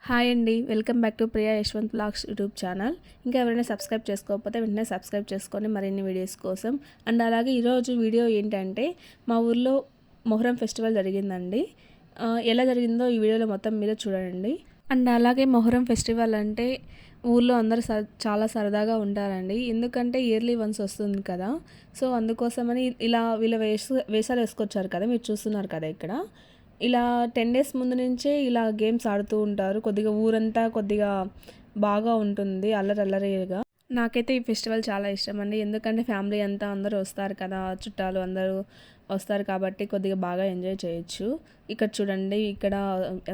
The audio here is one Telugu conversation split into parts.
హాయ్ అండి, welcome back to Priya Yashwant blogs YouTube channel. ఇంకా ఎవరైనా సబ్స్క్రైబ్ చేసుకోకపోతే వెంటనే సబ్స్క్రైబ్ చేసుకొని మరిన్ని వీడియోస్ కోసం. అండ్ అలాగే ఈరోజు వీడియో ఏంటంటే మా ఊర్లో మొహరం ఫెస్టివల్ జరిగిందండి. ఎలా జరిగిందో ఈ వీడియోలో మొత్తం మీద చూడండి. అండ్ అలాగే మొహరం ఫెస్టివల్ అంటే ఊర్లో అందరూ చాలా సరదాగా ఉంటారండి. ఎందుకంటే ఇయర్లీ వన్స్ వస్తుంది కదా, సో అందుకోసమని ఇలా వీళ్ళ వేషాలు వేసుకొచ్చారు కదా, మీరు చూస్తున్నారు కదా ఇక్కడ. ఇలా 10 డేస్ ముందు నుంచే ఇలా గేమ్స్ ఆడుతూ ఉంటారు. కొద్దిగా ఊరంతా కొద్దిగా బాగా ఉంటుంది, అల్లరిగా. నాకైతే ఈ ఫెస్టివల్ చాలా ఇష్టం అండి. ఎందుకంటే ఫ్యామిలీ అంతా అందరూ వస్తారు కదా, చుట్టాలు అందరూ వస్తారు కాబట్టి కొద్దిగా బాగా ఎంజాయ్ చేయొచ్చు. ఇక్కడ చూడండి, ఇక్కడ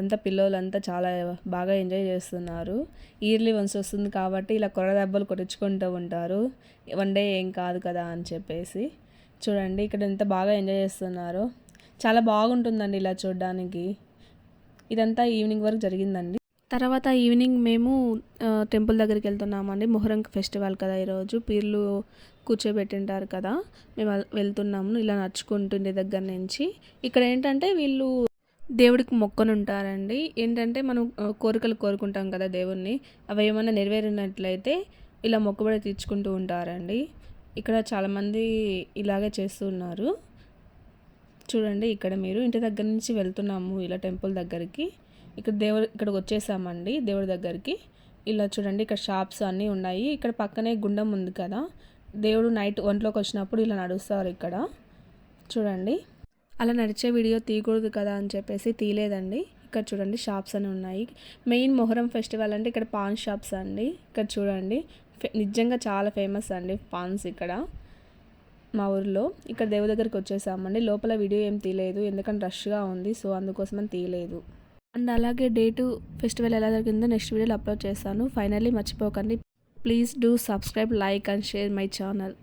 అంతా పిల్లలంతా చాలా బాగా ఎంజాయ్ చేస్తున్నారు. ఇయర్లీ వన్స్ వస్తుంది కాబట్టి ఇలా కొర దెబ్బలు కొట్టించుకుంటూ ఉంటారు. వన్ డే ఏం కాదు కదా అని చెప్పేసి. చూడండి ఇక్కడ ఎంత బాగా ఎంజాయ్ చేస్తున్నారు. చాలా బాగుంటుందండి ఇలా చూడడానికి. ఇదంతా ఈవినింగ్ వరకు జరిగిందండి. తర్వాత ఈవినింగ్ మేము టెంపుల్ దగ్గరికి వెళ్తున్నామండి. మొహరం ఫెస్టివల్ కదా ఈరోజు, పీర్లు కూర్చోబెట్టింటారు కదా, మేము వెళ్తున్నాము ఇలా నడుచుకుంటూ ఇంటి దగ్గర నుంచి. ఇక్కడ ఏంటంటే వీళ్ళు దేవుడికి మొక్కని ఉంటారండి. ఏంటంటే మనం కోరికలు కోరుకుంటాం కదా దేవుణ్ణి, అవి ఏమైనా నెరవేరినట్లయితే ఇలా మొక్కుబడి తీర్చుకుంటూ ఉంటారండి. ఇక్కడ చాలామంది ఇలాగే చేస్తున్నారు. చూడండి ఇక్కడ మీరు ఇంటి దగ్గర నుంచి వెళ్తున్నాము ఇలా టెంపుల్ దగ్గరికి. ఇక్కడికి వచ్చేసామండి దేవుడి దగ్గరికి. ఇలా చూడండి ఇక్కడ షాప్స్ అన్నీ ఉన్నాయి. ఇక్కడ పక్కనే గుండం ఉంది కదా, దేవుడు నైట్ ఒంట్లోకి వచ్చినప్పుడు ఇలా నడుస్తారు ఇక్కడ. చూడండి అలా నడిచే వీడియో తీయకూడదు కదా అని చెప్పేసి తీయలేదండి. ఇక్కడ చూడండి షాప్స్ అని ఉన్నాయి. మెయిన్ మొహరం ఫెస్టివల్ అంటే ఇక్కడ పాన్ షాప్స్ అండి. ఇక్కడ చూడండి నిజంగా చాలా ఫేమస్ అండి పాన్స్ ఇక్కడ మా ఊరిలో. ఇక్కడ దేవుడి దగ్గరికి వచ్చేసామండి. లోపల వీడియో ఏం తీయలేదు ఎందుకంటే రష్గా ఉంది, సో అందుకోసమని తీయలేదు. అండ్ అలాగే డేటు ఫెస్టివల్ ఎలా జరిగిందో నెక్స్ట్ వీడియోలో అప్లోడ్ చేస్తాను. ఫైనల్లీ మర్చిపోకండి, please do subscribe, like and share my channel.